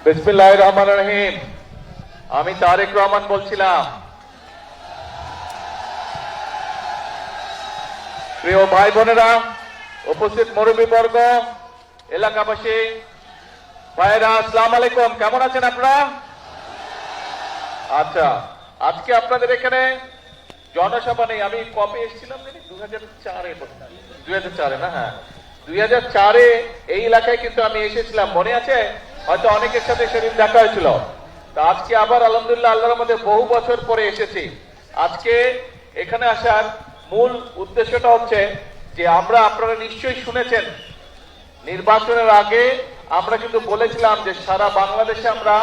বিসমিল্লাহির রহমানির রহিম। আমি তারেক রহমান বলছিলাম। প্রিয় ভাই বোনেরা, উপস্থিত মুরব্বীবর্গ, এলাকাবাসী ভাইরা, আসসালামু আলাইকুম। কেমন আছেন আপনারা? আচ্ছা, আজকে আপনাদের এখানে জনসভা নেই। আমি কবে এসেছিলাম জানি? 2004 না? হ্যাঁ, 2004 এই এলাকায় কিন্তু আমি এসেছিলাম, মনে আছে? হয়তো অনেকের সাথে সেদিন দেখা হয়েছিল। তা আজকে আবার আলহামদুলিল্লাহ আল্লাহর মধ্যে বহু বছর পরে এসেছি। আজকে এখানে আসার মূল উদ্দেশ্যটা হচ্ছে যে আপনারা নিশ্চয়ই শুনেছেন, নির্বাচনের আগে আমরা কিন্তু বলেছিলাম যে সারা বাংলাদেশে আমরা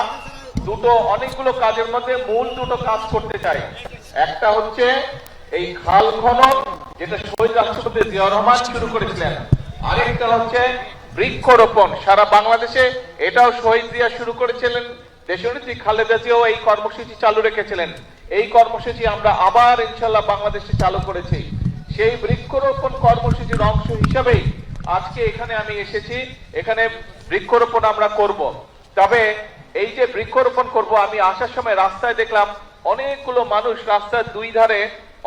অনেকগুলো কাজের মধ্যে মূল দুটো কাজ করতে চাই। একটা হচ্ছে এই খাল খনন, যেটা শহীদ রাষ্ট্রপতি জিয়াউর রহমান শুরু করেছিলেন। আরেকটা হচ্ছে বৃক্ষরোপণ সারা বাংলাদেশে, এটাও শহীদ জিয়া শুরু করেছিলেন। দেশনেত্রী খালেদা জিয়াও এই কর্মসূচি চালু রেখেছিলেন। এই কর্মসূচি আমরা আবার ইনশাল্লাহ বাংলাদেশে চালু করেছি। সেই বৃক্ষরোপণ কর্মসূচির অংশ হিসাবেই আজকে এখানে আমি এসেছি। এখানে বৃক্ষরোপণ আমরা করব। তবে এই যে বৃক্ষরোপণ করব, আমি আসার সময় রাস্তায় দেখলাম অনেকগুলো মানুষ রাস্তার দুই ধারে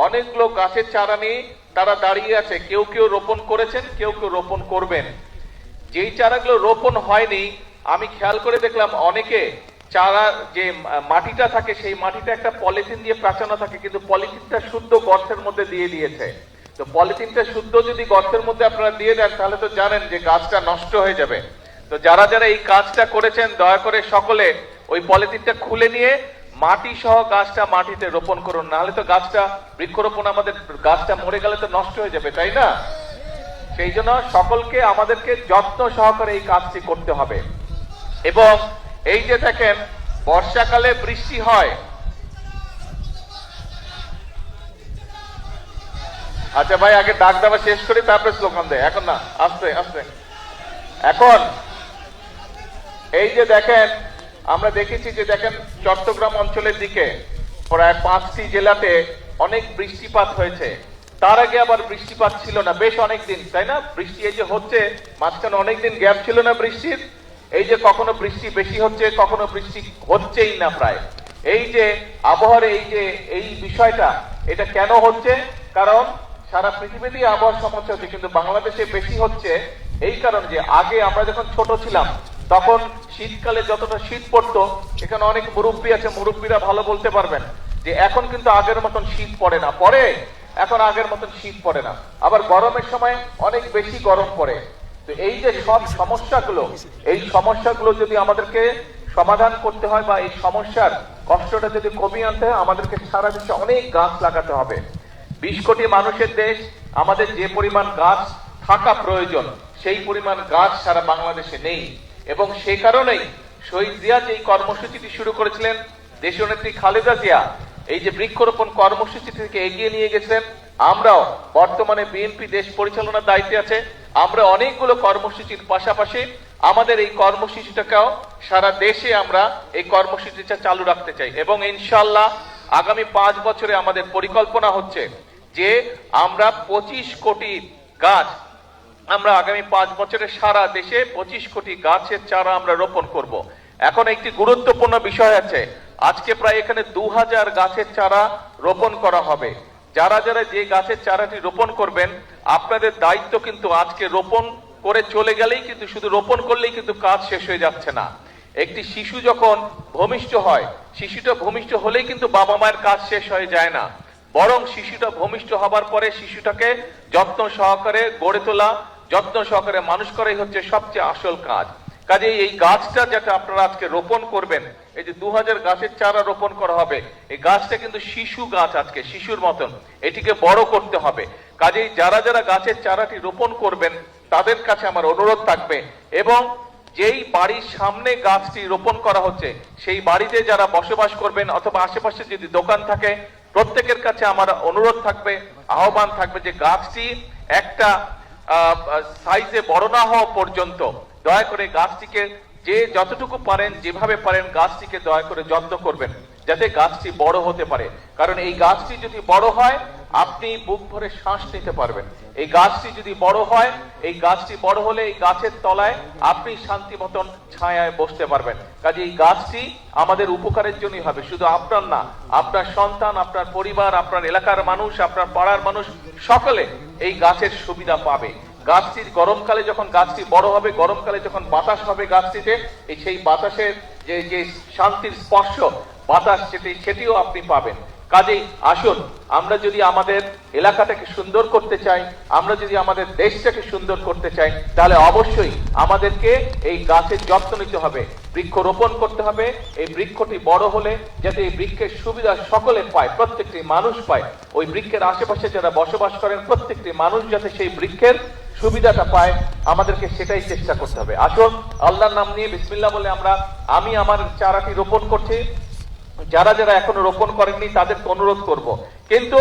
অনেকগুলো গাছের চারা নিয়ে তারা দাঁড়িয়ে আছে। কেউ কেউ রোপণ করেছেন, কেউ কেউ রোপণ করবেন। যেই চারাগুলো রোপণ হয়নি, আমি খেয়াল করে দেখলাম অনেকে চারা যে মাটিটা থাকে সেই মাটিটা একটা পলিথিন দিয়ে প্রাচানো থাকে, কিন্তু পলিথিনটা শুদ্ধ গর্তের মধ্যে দিয়ে দিয়েছে। তো পলিথিনটা শুদ্ধ যদি গর্তের মধ্যে আপনারা দিয়ে দেন, তাহলে তো জানেন যে গাছটা নষ্ট হয়ে যাবে। তো যারা যারা এই কাজটা করেছেন, দয়া করে সকলে ওই পলিথিনটা খুলে নিয়ে মাটি সহ গাছটা মাটিতে রোপণ করুন, নাহলে তো গাছটা বৃক্ষরোপণ আমাদের গাছটা মরে গেলে তো নষ্ট হয়ে যাবে, তাই না? সেই জন্য সকলকে আমাদেরকে যত্ন সহকারে এই কাজটি করতে হবে। এবং এই যে দেখেন বর্ষাকালে বৃষ্টি হয়। আচ্ছা ভাই, আগে ডাক দেওয়া শেষ করি, তারপরে স্লোগান দেয়। এখন না, আস্তে আস্তে। এখন এই যে দেখেন, আমরা দেখেছি যে দেখেন চট্টগ্রাম অঞ্চলের দিকে প্রায় 5টি জেলাতে অনেক বৃষ্টিপাত হয়েছে। তার আগে আবার বৃষ্টিপাত ছিল না বেশ অনেকদিন, তাই না? বৃষ্টি এই যে হচ্ছে, মাঝখানে অনেকদিন গ্যাপ ছিল না বৃষ্টির। এই যে কখনো বৃষ্টি বেশি হচ্ছে, কখনো বৃষ্টি হচ্ছেই না প্রায়। এই যে আবহাওয়ার এই বিষয়টা, এটা কেন হচ্ছে? কারণ সারা পৃথিবীতেই আবহাওয়ার সমস্যা হচ্ছে, কিন্তু বাংলাদেশে বেশি হচ্ছে এই কারণ যে আগে আমরা যখন ছোট ছিলাম তখন শীতকালে যতটা শীত পড়তো, এখানে অনেক মুরব্বী আছে, মুরব্বীরা ভালো বলতে পারবেন যে এখন কিন্তু আগের মতন শীত পড়ে না। এখন আগের মতন শীত পড়ে না। আবার গরমের সময় অনেক বেশি গরম পড়ে। তো এই যে সব সমস্যাগুলো, এই সমস্যাগুলো যদি আমাদেরকে সমাধান করতে হয় বা এই সমস্যার কষ্টটা যদি কমিয়ে আনতে হয়, আমাদেরকে সারা দেশে অনেক গাছ লাগাতে হবে। 20 কোটি মানুষের দেশ, আমাদের যে পরিমাণ গাছ থাকা প্রয়োজন সেই পরিমাণ গাছ সারা বাংলাদেশে নেই। এবং সে কারণেই শহীদ জিয়া যে কর্মসূচিটি শুরু করেছিলেন, দেশনেত্রী খালেদা জিয়া এই যে বৃক্ষরোপণ কর্মসূচি থেকে এগিয়ে নিয়ে গেছেন। আমরাও বর্তমানে বিএনপি দেশ পরিচালনার দায়িত্বে আছে, আমরা অনেকগুলো কর্মসূচির পাশাপাশি আমাদের এই কর্মসূচিটাকেও সারা দেশে আমরা এই কর্মসূচিটা চালু রাখতে চাই। এবং ইনশাআল্লাহ আগামী 5 বছরে আমাদের পরিকল্পনা হচ্ছে যে আমরা 25 কোটি গাছ, আমরা আগামী 5 বছরে সারা দেশে 25 কোটি গাছের চারা আমরা রোপণ করব। এখন একটি গুরুত্বপূর্ণ বিষয় আছে, আজকে প্রায় এখানে 2000 গাছের চারা রোপণ করা হবে। যারা যারা যে গাছের চারাটি রোপণ করবেন, আপনাদের দায়িত্ব কিন্তু আজকে রোপণ করে চলে গেলেই কিন্তু, শুধু রোপণ করলেই কিন্তু কাজ শেষ হয়ে যাচ্ছে না। একটি শিশু যখন ভূমিষ্ঠ হয়, শিশুটা ভূমিষ্ঠ হলেই কিন্তু বাবা মায়ের কাজ শেষ হয়ে যায় না, বরং শিশুটা ভূমিষ্ঠ হবার পরে শিশুটাকে যত্ন সহকারে গড়ে তোলা, যত্ন সহকারে মানুষ করাই হচ্ছে সবচেয়ে আসল কাজ। কাজে এই গাছটা যেটা আপনারা আজকে রোপণ করবেন, এই যে 2000 গাছের চারা রোপণ করা হবে, এই গাছটা কিন্তু শিশু গাছ, আজকে শিশুর মতন এটিকে বড় করতে হবে। কাজেই যারা যারা গাছের চারাটি রোপণ করবেন তাদের কাছে আমার অনুরোধ থাকবে, এবং যেই বাড়ির সামনে গাছটি রোপণ করা হচ্ছে সেই বাড়িতে যারা বসবাস করবেন অথবা আশেপাশে যদি দোকান থাকে, প্রত্যেকের কাছে আমার অনুরোধ থাকবে, আহ্বান থাকবে যে গাছটি একটা সাইজে বড় না হওয়া পর্যন্ত দয়া করে গাছটিকে যে যতটুকু পারেন যেভাবে পারেন গাছটিকে দয়া করে যত্ন করবেন যাতে গাছটি বড় হতে পারে, কারণ এই গাছটি যদি বড় হয় আপনি বুক ভরে শ্বাস নিতে পারবেন। এই গাছটি যদি বড় হয়, এই গাছটি বড় হলে এই গাছের তলায় আপনি শান্তি মতন ছায়ায় বসতে পারবেন। কাজে এই গাছটি আমাদের উপকারের জন্যই হবে, শুধু আপনার না, আপনার সন্তান, আপনার পরিবার, আপনার এলাকার মানুষ, আপনার পাড়ার মানুষ সকলে এই গাছের সুবিধা পাবে। গাছটির গরমকালে যখন গাছটি বড় হবে, গরমকালে যখন বাতাস হবে গাছটিতে, সেই বাতাসের যে শান্তির স্পর্শ বাতাস সেটিও আপনি পাবেন। কাজেই আসুন, আমরা যদি আমাদের এলাকাটাকে সুন্দর করতে চাই, আমরা যদি আমাদের দেশটাকে সুন্দর করতে চাই, তাহলে অবশ্যই আমাদেরকে এই গাছের যত্ন নিতে হবে, বৃক্ষ রোপণ করতে হবে। এই বৃক্ষটি বড় হলে যাতে এই বৃক্ষের সুবিধা সকলে পায়, প্রত্যেকটি মানুষ পায়, ওই বৃক্ষের আশেপাশে যারা বসবাস করেন প্রত্যেকটি মানুষ যাতে সেই বৃক্ষের সুবিধাটা পায়, আমাদেরকে সেটাই চেষ্টা করতে হবে। আসুন আল্লাহর নাম নিয়ে বিসমিল্লাহ বলে আমি আমার চারাটি রোপণ করছি। যারা যারা এখনো রোপণ করেননি তাদেরকে অনুরোধ করব, কিন্তু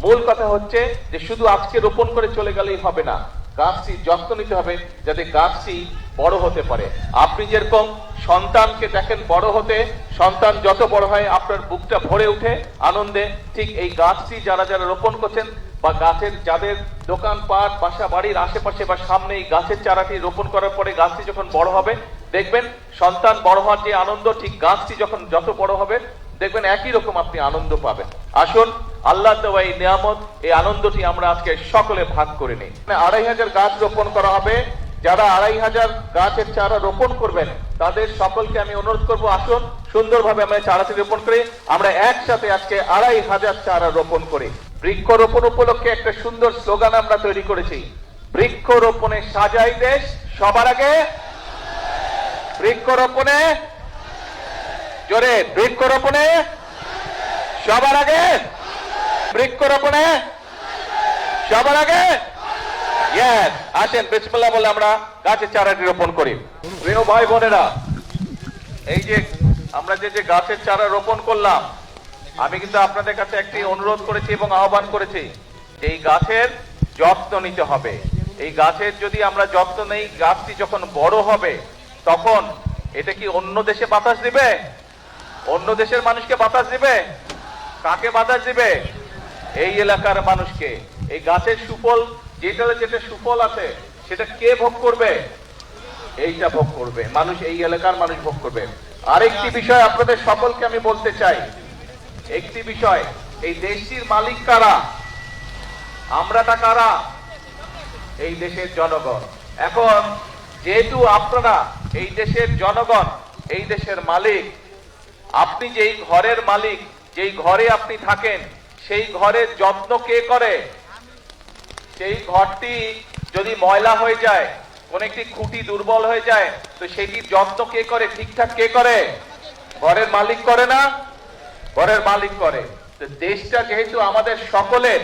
মূল কথা হচ্ছে যে শুধু আজকে রোপণ করে চলে গেলেই হবে না, গাছটির যত্ন নিতে হবে যাতে গাছটি বড় হতে পারে। আপনি যেরকম সন্তানকে দেখেন বড় হতে, সন্তান যত বড় হয় আপনার বুকটা ভরে উঠে আনন্দে, ঠিক এই গাছটি যারা যারা রোপণ করছেন বা গাছের যাদের দোকানপাট, বাসা বাড়ির আশেপাশে বা সামনে এই গাছের চারাটি রোপণ করার পরে গাছটি যখন বড় হবে, দেখবেন সন্তান বড় হওয়ার যে আনন্দ, ঠিক গাছটি যখন যত বড় হবে দেখবেন একই রকম আপনি আনন্দ পাবেন। আসুন আল্লাহ দেওয়া এই নিয়ামত, এই আনন্দটি আমরা আজকে সকলে ভাগ করে নিই। 2500 গাছ রোপণ করা হবে। যারা 2500 গাছের চারা রোপণ করবেন তাদের সকলকে আমি অনুরোধ করব, আসুন সুন্দরভাবে আমরা চারাটি রোপণ করি। আমরা একসাথে আজকে 2500 চারা রোপণ করি। বৃক্ষরোপণ উপলক্ষে একটা সুন্দর স্লোগান আমরা তৈরি করেছি, বৃক্ষরোপণে সাজাই দেশ সবার আগে। বৃক্ষরোপণে জোরে, বৃক্ষরোপণে সবার আগে, বৃক্ষরোপণে সবার আগে। আসেন বিসমিল্লাহ বলে আমরা গাছের চারাটি রোপণ করি। প্রিয় ভাই বোনেরা, এই যে আমরা যে গাছের চারা রোপণ করলাম, আমি কিন্তু আপনাদের কাছে একটি অনুরোধ করেছি এবং আহ্বান করেছি যে এই গাছের যত্ন নিতে হবে। এই গাছের যদি আমরা যত্ন নেই, গাছটি যখন বড় হবে তখন এটা কি অন্য দেশে বাতাস দিবে? অন্য দেশের মানুষকে বাতাস দিবে? কাকে বাতাস দিবে? এই এলাকার মানুষকে। এই গাছের সুফল, যেটা সুফল আছে সেটা কে ভোগ করবে? এইটা ভোগ করবে মানুষ, এই এলাকার মানুষ ভোগ করবে। আরেকটি বিষয় আপনাদের সকলকে আমি বলতে চাই, একটি বিষয়, এই দেশটির মালিক কারা? আমরাটা কারা? এই দেশের জনগণ। এখন যেহেতু আপনারা এই দেশের জনগণ, এই দেশের মালিক, আপনি যেই ঘরের মালিক, যেই ঘরে আপনি থাকেন, সেই ঘরের যত্ন কে করে? সেই ঘরটি যদি ময়লা হয়ে যায়, কোন একটি খুঁটি দুর্বল হয়ে যায়, তো সেটির যত্ন কে করে? ঠিকঠাক কে করে? ঘরের মালিক করে না? ঘরের মালিক করে। তো দেশটা যেহেতু আমাদের সকলের,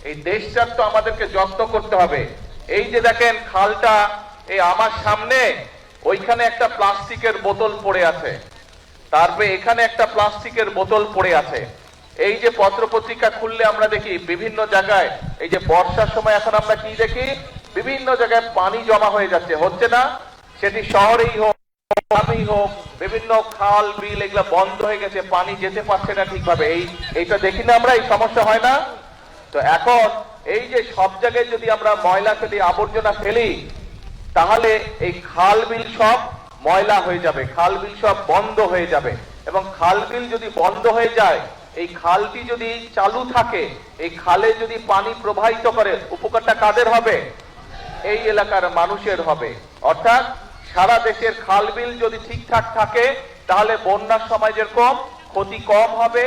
এই দেশটার তো আমাদেরকে যত্ন করতে হবে। এই যে দেখেন খালটা, এই আমার সামনে ওইখানে একটা প্লাস্টিকের বোতল পড়ে আছে, তারপরে এখানে একটা প্লাস্টিকের বোতল পড়ে আছে। এই যে পত্রপত্রিকা খুললে আমরা দেখি বিভিন্ন জায়গায়, এই যে বর্ষার সময় এখন আমরা কি দেখি, বিভিন্ন জায়গায় পানি জমা হয়ে যাচ্ছে, হচ্ছে না? সেটি শহরেই হোক, গ্রামেই হোক, বিভিন্ন খাল বিল এগুলা বন্ধ হয়ে গেছে, পানি যেতে পারছে না ঠিকভাবে। এইটা দেখি না আমরা, এই সমস্যা হয় না? তো এখন এই যে সব জায়গায় যদি আমরা ময়লা ফেলি, আবর্জনা ফেলি, তাহলে এই খাল বিল সব ময়লা হয়ে যাবে, খাল বিল সব বন্ধ হয়ে যাবে। এবং খাল বিল যদি বন্ধ হয়ে যায়, এই খালটি যদি চালু থাকে, এই খালে যদি পানি প্রবাহিত করে, উপকারটা কাদের হবে? এই এলাকার মানুষের হবে। অর্থাৎ সারা দেশের খাল বিল যদি ঠিকঠাক থাকে, তাহলে বন্যার সময় যেরকম ক্ষতি কম হবে,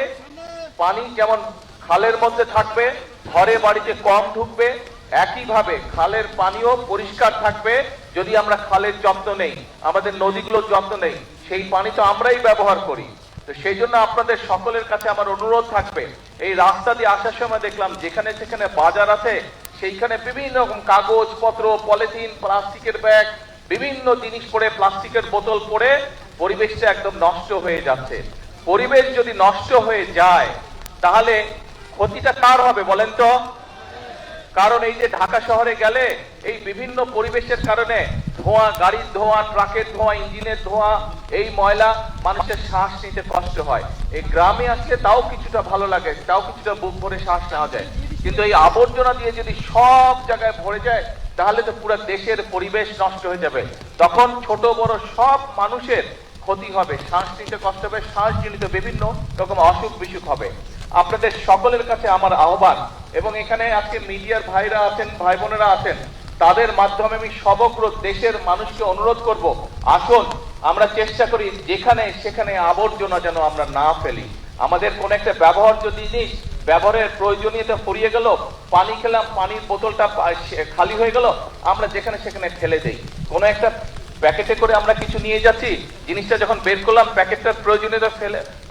পানি যেমন খালের মধ্যে থাকবে, ঘরে বাড়িতে কম ঢুকবে, একইভাবে খালের পানিও পরিষ্কার থাকবে। যদি আমরা খালের যত্ন নেই, আমাদের নদীগুলোর যত্ন নেই, সেই পানি তো আমরাই ব্যবহার করি। তো সেই জন্য আপনাদের সকলের কাছে আমার অনুরোধ থাকবে, এই রাস্তা দিয়ে আসার সময় দেখলাম যেখানে যেখানে বাজার আছে সেইখানে বিভিন্ন রকম কাগজ পত্র, পলিথিন, প্লাস্টিকের ব্যাগ, বিভিন্ন জিনিস পড়ে, প্লাস্টিকের বোতল পড়ে পরিবেশটা একদম নষ্ট হয়ে যাচ্ছে। পরিবেশ যদি নষ্ট হয়ে যায় তাহলে ক্ষতিটা কার হবে বলেন তো? কারণ এই যে ঢাকা শহরে গেলে এই বিভিন্ন পরিবেশের কারণে ধোঁয়া, গাড়ির ধোঁয়া, ট্রাকের ধোঁয়া, ইঞ্জিনের ধোঁয়া, এই ময়লা মানুষের শ্বাস নিতে কষ্ট হয়। এই গ্রামে আসলে তাও কিছুটা ভালো লাগে, তাও কিছুটা বুক ভরে শ্বাস নেওয়া যায়। কিন্তু এই আবর্জনা দিয়ে যদি সব জায়গায় ভরে যায় তাহলে তো পুরো দেশের পরিবেশ নষ্ট হয়ে যাবে। তখন ছোট বড় সব মানুষের ক্ষতি হবে, শ্বাস নিতে কষ্ট হবে, শ্বাসজনিত বিভিন্ন রকম অসুখ বিসুখ হবে। আপনাদের সকলের কাছে আমার আহ্বান, এবং এখানে আজকে মিডিয়ার ভাইরা আছেন, ভাই বোনেরা আছেন, তাদের মাধ্যমে আমি সমগ্র দেশের মানুষকে অনুরোধ করব, আসুন আমরা চেষ্টা করি যেখানে সেখানে আবর্জনা যেন আমরা না ফেলি। আমাদের কোন একটা ব্যবহার্য জিনিস ব্যবহারের প্রয়োজনীয়তা ফুরিয়ে গেল, পানি খেলাম, পানির বোতলটা খালি হয়ে গেল, আমরা যেখানে সেখানে ফেলে দেই। কোন একটা প্যাকেটে করে আমরা কিছু নিয়ে যাচ্ছি, জিনিসটা যখন বের করলাম প্যাকেটটার প্রয়োজনীয়তা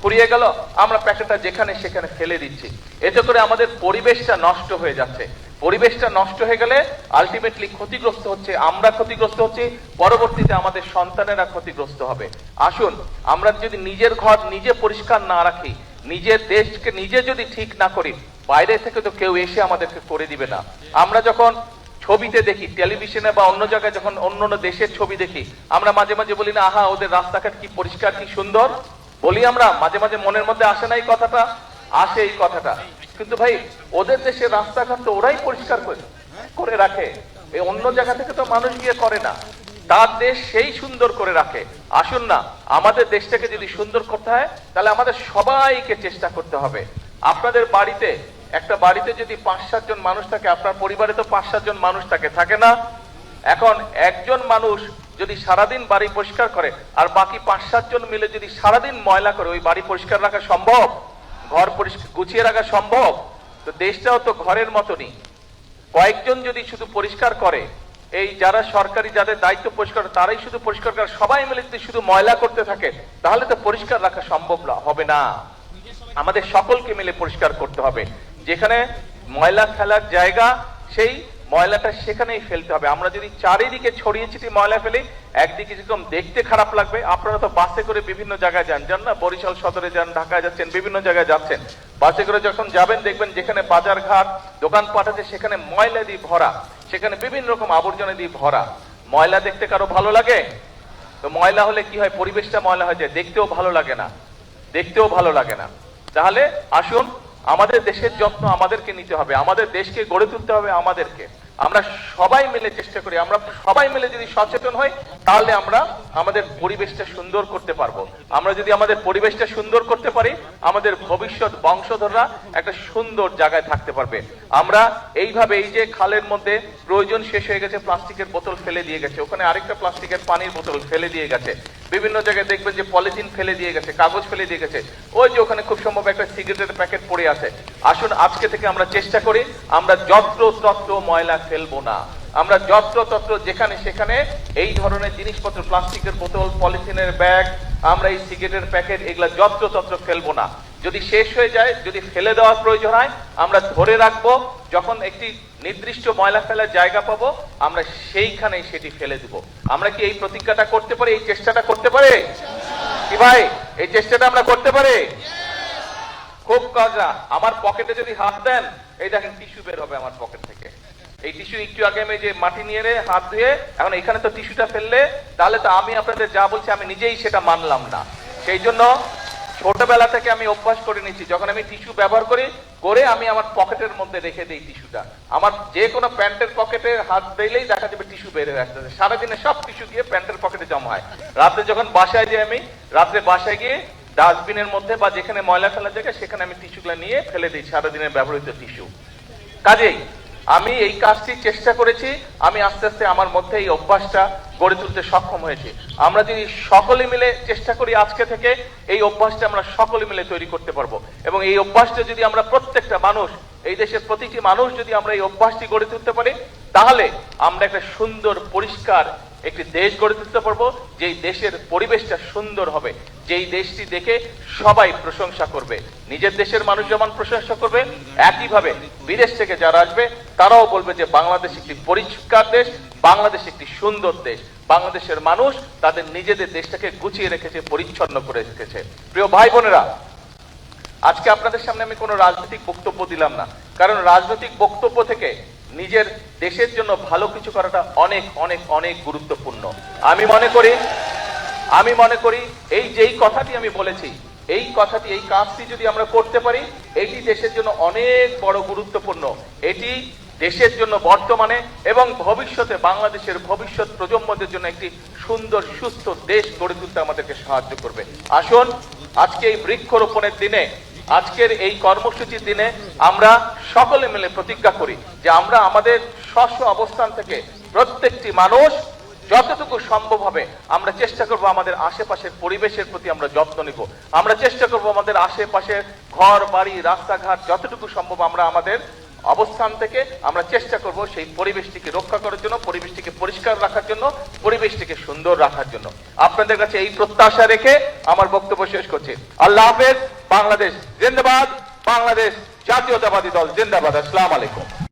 ফুরিয়ে গেল, আমরা প্যাকেটটা যেখানে সেখানে ফেলে দিচ্ছি। এতে করে আমাদের পরিবেশটা নষ্ট হয়ে যাচ্ছে। পরিবেশটা নষ্ট হয়ে গেলে আলটিমেটলি ক্ষতিগ্রস্ত হচ্ছে আমরা, ক্ষতিগ্রস্ত হচ্ছি, পরবর্তীতে আমাদের সন্তানেরা ক্ষতিগ্রস্ত হবে। আসুন আমরা যদি নিজের ঘর নিজে পরিষ্কার না রাখি, নিজের দেশকে নিজে যদি ঠিক না করি, বাইরে থেকে তো কেউ এসে আমাদেরকে করে দিবে না। আমরা যখন ছবিতে দেখি, টেলিভিশনে বা অন্য জায়গায় যখন অন্য অন্য দেশের ছবি দেখি, আমরা মাঝে মাঝে বলি না, আহা ওদের রাস্তাঘাট কি পরিষ্কার, কি সুন্দর, বলি আমরা মাঝে মাঝে, মনের মধ্যে আসে না এই কথাটা? আসে এই কথাটা। কিন্তু ভাই ওদের দেশের রাস্তাঘাট তো ওরাই পরিষ্কার করে রাখে, এই অন্য জায়গা থেকে তো মানুষ গিয়ে করে না, তার দেশ সেই সুন্দর করে রাখে। আসুন না আমাদের দেশটাকে যদি সুন্দর করতে হয় তাহলে আমাদের সবাইকে চেষ্টা করতে হবে। আপনাদের বাড়িতে, একটা বাড়িতে যদি 5-7 জন মানুষ থাকে, আপনার পরিবারে তো 5-7 জন মানুষ থাকে না? এখন একজন মানুষ যদি সারাদিন বাড়ি পরিষ্কার করে আর বাকি 5-7 জন মিলে যদি সারাদিন ময়লা করে, ওই বাড়ি পরিষ্কার রাখা সম্ভব? ঘর পরিষ্কার গুছিয়ে রাখা সম্ভব? তো দেশটাও তো ঘরের মতনই। কয়েকজন যদি শুধু পরিষ্কার করে, এই যারা সরকারি যাদের দায়িত্ব পরিষ্কার, তারাই শুধু পরিষ্কার করে, সবাই মিলে যদি শুধু ময়লা করতে থাকে তাহলে তো পরিষ্কার রাখা সম্ভব হবে না। আমাদের সকলকে মিলে পরিষ্কার করতে হবে। যেখানে ময়লা ফেলার জায়গা, সেই ময়লাটা সেখানেই ফেলতে হবে। আমরা যদি চারিদিকে ছড়িয়ে ছিটিয়ে ময়লা ফেলি, একদিকে যেরকম দেখতে খারাপ লাগবে, আপনারা তো বাসে করে বিভিন্ন জায়গায় যান না, বরিশাল সদরে যান, ঢাকায় যাচ্ছেন, বিভিন্ন জায়গায় যাচ্ছেন, বাসে করে যখন যাবেন দেখবেন যেখানে বাজার ঘাট, দোকানপাট আছে সেখানে ময়লা দিয়ে ভরা, সেখানে বিভিন্ন রকম আবর্জনা দিয়ে ভরা। ময়লা দেখতে কারো ভালো লাগে? তো ময়লা হলে কি হয়, পরিবেশটা ময়লা হয়ে যায়, দেখতেও ভালো লাগে না, দেখতেও ভালো লাগে না। তাহলে আসুন আমাদের দেশের যত্ন আমাদেরকে নিতে হবে, আমাদের দেশকে গড়ে তুলতে হবে আমাদেরকে। আমরা সবাই মিলে চেষ্টা করি, আমরা সবাই মিলে যদি সচেতন হই তাহলে আমরা আমাদের পরিবেশটা সুন্দর করতে পারবো। আমরা যদি আমাদের পরিবেশটা সুন্দর করতে পারি, আমাদের ভবিষ্যৎ বংশধররা একটা সুন্দর জায়গায় থাকতে পারবে। আমরা এইভাবে, এই যে খালের মধ্যে প্রয়োজন শেষ হয়ে গেছে, প্লাস্টিকের বোতল ফেলে দিয়ে গেছে, ওখানে আরেকটা প্লাস্টিকের পানির বোতল ফেলে দিয়ে গেছে, বিভিন্ন জায়গায় দেখবেন যে পলিথিন ফেলে দিয়ে গেছে, কাগজ ফেলে দিয়ে গেছে, ওই যে ওখানে খুব সম্ভব একটা সিগারেটের প্যাকেট পড়ে আছে। আসুন আজকে থেকে আমরা চেষ্টা করি আমরা যত্রতত্র ময়লা ফেলবো না, আমরা যত্রতত্র যেখানে সেখানে এই ধরনের জিনিসপত্র, প্লাস্টিকের বোতল, পলিথিনের ব্যাগ, আমরা এই সিগারেটের প্যাকেট, এগুলা যত্রতত্র ফেলবো না। যদি শেষ হয়ে যায়, যদি ফেলে দেওয়ার প্রয়োজন হয়, আমরা ধরে রাখবো, যখন একটি নির্দিষ্ট ময়লা ফেলার জায়গা পাবো আমরা সেইখানেই সেটি ফেলে দেব। আমরা কি এই প্রতিজ্ঞাটা করতে পারি, এই চেষ্টাটা করতে পারি কি ভাই? এই চেষ্টাটা আমরা করতে পারি? খুব কাজা। আমার পকেটে যদি হাত দেন, এই দেখেন টিস্যু বের হবে আমার পকেট থেকে। এই টিস্যু একটু আগে আমি যে মাটি নিয়ে হাত ধুয়ে, এখন এখানে তো টিস্যুটা ফেললে তাহলে তো আমি আপনাদের যা বলছি আমি নিজেই সেটা মানলাম না। সেই জন্য ছোটবেলা থেকে আমি অভ্যাস করে নিচ্ছি, যখন আমি টিস্যু ব্যবহার করি করে আমি আমার পকেটের মধ্যে রেখে দিই টিস্যুটা। আমার যে কোনো প্যান্টের পকেটে হাত দিলেই দেখা যাবে টিস্যু বের হয়ে আসতেছে, সারাদিনে সব টিস্যু গিয়ে প্যান্টের পকেটে জমা হয়। রাতে যখন বাসায় যাই, আমি রাত্রে বাসায় গিয়ে ডাস্টবিনের মধ্যে বা যেখানে ময়লা ফেলার জায়গা সেখানে আমি টিস্যুগুলো নিয়ে ফেলে দিই, সারাদিনের ব্যবহৃত টিস্যু। কাজেই আমি এই কাজটি চেষ্টা করেছি, আমি আস্তে আস্তে আমার মধ্যে এই অভ্যাসটা গড়ে তুলতে সক্ষম হয়েছি। আমরা যদি সকলে মিলে চেষ্টা করি, আজকে থেকে এই অভ্যাসটা আমরা সকলে মিলে তৈরি করতে পারবো। এবং এই অভ্যাসটা যদি আমরা প্রত্যেকটা মানুষ, এই দেশের প্রতিটি মানুষ যদি আমরা এই অভ্যাসটি গড়ে তুলতে পারি, তাহলে আমরা একটা সুন্দর পরিষ্কার একটি দেশ গড়ে তুলতে পারবো, যেই দেশের পরিবেশটা সুন্দর হবে, যেই দেশটি দেখে সবাই প্রশংসা করবে। নিজের দেশের মানুষ যেমন প্রশংসা করবে, একইভাবে বিদেশ থেকে যারা আসবে তারাও বলবে যে বাংলাদেশ একটি পরিষ্কার দেশ, বাংলাদেশ একটি সুন্দর দেশ, বাংলাদেশের মানুষ তাদের নিজেদের দেশটাকে গুছিয়ে রেখেছে, পরিচ্ছন্ন করে রেখেছে। প্রিয় ভাই বোনেরা, আজকে আপনাদের সামনে আমি কোনো রাজনৈতিক বক্তব্য দিলাম না, কারণ রাজনৈতিক বক্তব্য থেকে নিজের দেশের জন্য ভালো কিছু করাটা অনেক অনেক অনেক গুরুত্বপূর্ণ। আমি মনে করি এই যেই কথাটি আমি বলেছি, এই কথাটি, এই কাজটি যদি আমরা করতে পারি, এটি দেশের জন্য অনেক বড় গুরুত্বপূর্ণ। এটি দেশের জন্য বর্তমানে এবং ভবিষ্যতে বাংলাদেশের ভবিষ্যৎ প্রজন্মদের জন্য একটি সুন্দর সুস্থ দেশ গড়ে তুলতে আমাদেরকে সাহায্য করবে। আসুন আজকে এই বৃক্ষরোপণের দিনে, আজকের এই কর্মসূচির দিনে আমরা সকলে মিলে প্রতিজ্ঞা করি যে আমরা আমাদের স্ব অবস্থান থেকে প্রত্যেকটি মানুষ যতটুকু সম্ভব হবে আমরা চেষ্টা করব আমাদের আশেপাশের পরিবেশের প্রতি আমরা যত্ন নিব। আমরা চেষ্টা করব আমাদের আশেপাশের ঘর বাড়ি রাস্তাঘাট যতটুকু সম্ভব আমরা আমাদের অবস্থান থেকে আমরা চেষ্টা করব সেই পরিবেশটিকে রক্ষা করার জন্য, পরিবেশটিকে পরিষ্কার রাখার জন্য, পরিবেশটিকে সুন্দর রাখার জন্য। আপনাদের কাছে এই প্রত্যাশা রেখে আমার বক্তব্য শেষ করছি। আল্লাহ হাফেজ। বাংলাদেশ জিন্দাবাদ। বাংলাদেশ জাতীয়তাবাদী দল জিন্দাবাদ। আসসালামু আলাইকুম।